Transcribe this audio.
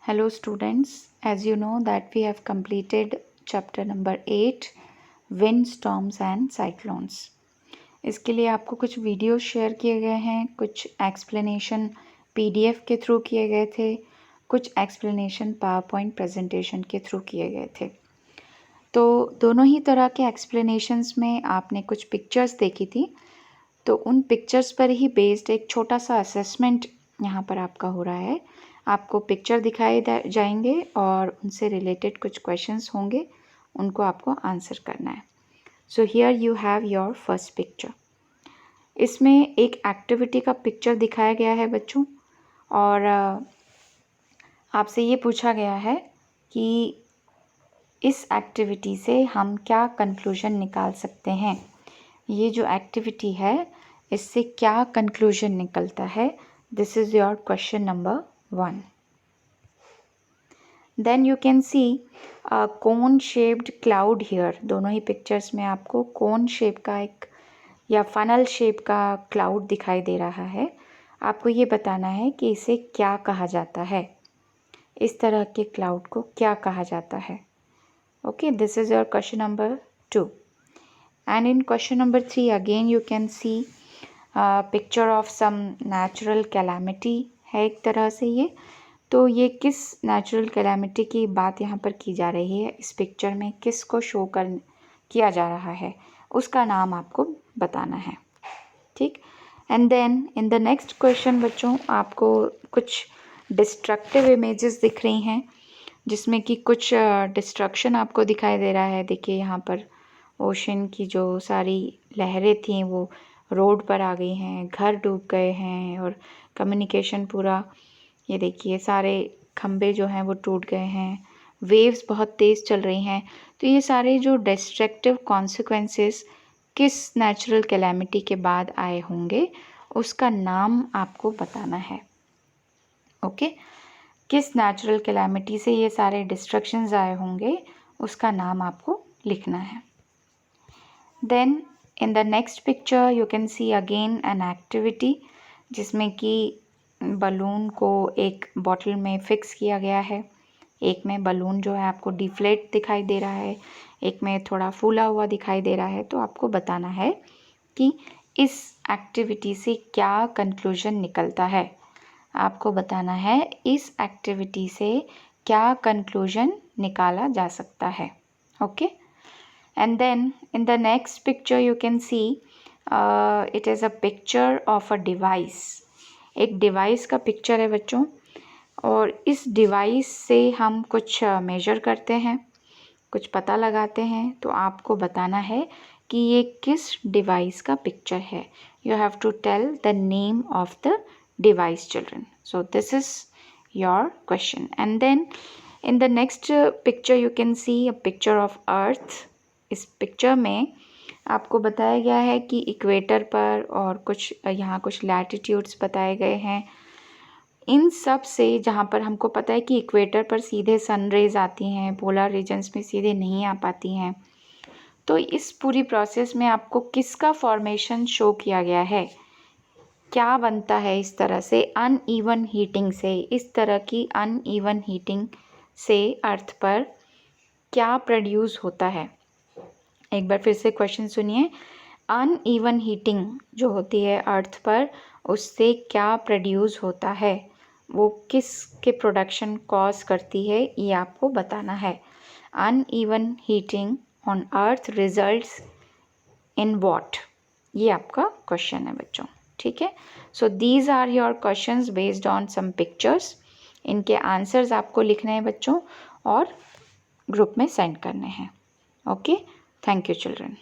Hello students, as you know that we have completed chapter number 8 wind storms and cyclones. इसके लिए आपको कुछ video share किए गए हैं, कुछ एक्सप्लेनेशन पीडीएफ के थ्रू किए गए थे, कुछ एक्सप्लेनेशन पावर पॉइंट प्रेजेंटेशन के थ्रू किए गए थे। तो दोनों ही तरह के एक्सप्लेनेशंस में आपने कुछ पिक्चर्स देखी थी, तो उन पिक्चर्स पर ही बेस्ड एक छोटा सा असेसमेंट यहाँ पर आपका हो रहा है। आपको पिक्चर दिखाए जाएंगे और उनसे रिलेटेड कुछ क्वेश्चंस होंगे, उनको आपको आंसर करना है। So here you have your first picture. इसमें एक एक्टिविटी का पिक्चर दिखाया गया है बच्चों, और आपसे ये पूछा गया है कि इस एक्टिविटी से हम क्या कंक्लूजन निकाल सकते हैं। ये जो एक्टिविटी है इससे क्या कंक्लूजन निकलता है। This is your question number 1. Then you can see a cone shaped cloud here. दोनों ही पिक्चर्स में आपको कोन शेप का एक या फनल शेप का क्लाउड दिखाई दे रहा है। आपको ये बताना है कि इसे क्या कहा जाता है, इस तरह के क्लाउड को क्या कहा जाता है। Okay, this is your question number 2. And in question number 3 again you can see picture of some natural calamity है एक तरह से ये। तो ये किस नेचुरल कैलामिटी की बात यहाँ पर की जा रही है, इस पिक्चर में किस को शो किया जा रहा है, उसका नाम आपको बताना है। ठीक, and then in the next question बच्चों आपको कुछ डिस्ट्रक्टिव इमेजेस दिख रही हैं, जिसमें कि कुछ डिस्ट्रक्शन आपको दिखाई दे रहा है। देखिए यहाँ पर ओशन की जो सारी लहरें थीं वो रोड पर आ गई हैं, घर डूब गए हैं और कम्युनिकेशन पूरा, ये देखिए सारे खंबे जो हैं वो टूट गए हैं, वेव्स बहुत तेज़ चल रही हैं। तो ये सारे जो डिस्ट्रक्टिव कॉन्सिक्वेंसेस किस नेचुरल कैलामिटी के बाद आए होंगे, उसका नाम आपको बताना है। ओके, किस नेचुरल कैलामिटी से ये सारे डिस्ट्रक्शंस आए होंगे, उसका नाम आपको लिखना है। Then in the next picture you can see again an activity जिसमें कि बलून को एक बॉटल में फिक्स किया गया है। एक में बलून जो है आपको डिफ्लेट दिखाई दे रहा है, एक में थोड़ा फूला हुआ दिखाई दे रहा है। तो आपको बताना है कि इस एक्टिविटी से क्या कंक्लूजन निकलता है। आपको बताना है इस एक्टिविटी से क्या कंक्लूजन निकाला जा सकता है। Okay, and then in the next picture you can see it is a picture of a device. एक डिवाइस का पिक्चर है बच्चों, और इस डिवाइस से हम कुछ मेजर करते हैं, कुछ पता लगाते हैं। तो आपको बताना है कि ये किस डिवाइस का पिक्चर है। You have to tell the name of the device children. So this is your question. And then in the next picture you can see a picture of earth. इस पिक्चर में आपको बताया गया है कि equator पर और कुछ यहाँ कुछ लैटिट्यूड्स बताए गए हैं। इन सब से जहाँ पर हमको पता है कि इक्वेटर पर सीधे सन रेज आती हैं, पोलर रीजन्स में सीधे नहीं आ पाती हैं। तो इस पूरी प्रोसेस में आपको किसका फॉर्मेशन शो किया गया है, क्या बनता है इस तरह से अनइवन हीटिंग से। इस तरह की अनइवन हीटिंग से अर्थ पर क्या प्रोड्यूस होता है। एक बार फिर से क्वेश्चन सुनिए। अनइवन हीटिंग जो होती है अर्थ पर, उससे क्या प्रोड्यूस होता है, वो किस के प्रोडक्शन कॉज करती है, ये आपको बताना है। Uneven heating on earth results in what, ये आपका क्वेश्चन है बच्चों। ठीक है, so these are your questions based on some pictures. इनके आंसर्स आपको लिखने हैं बच्चों और ग्रुप में सेंड करने हैं। Okay, thank you children.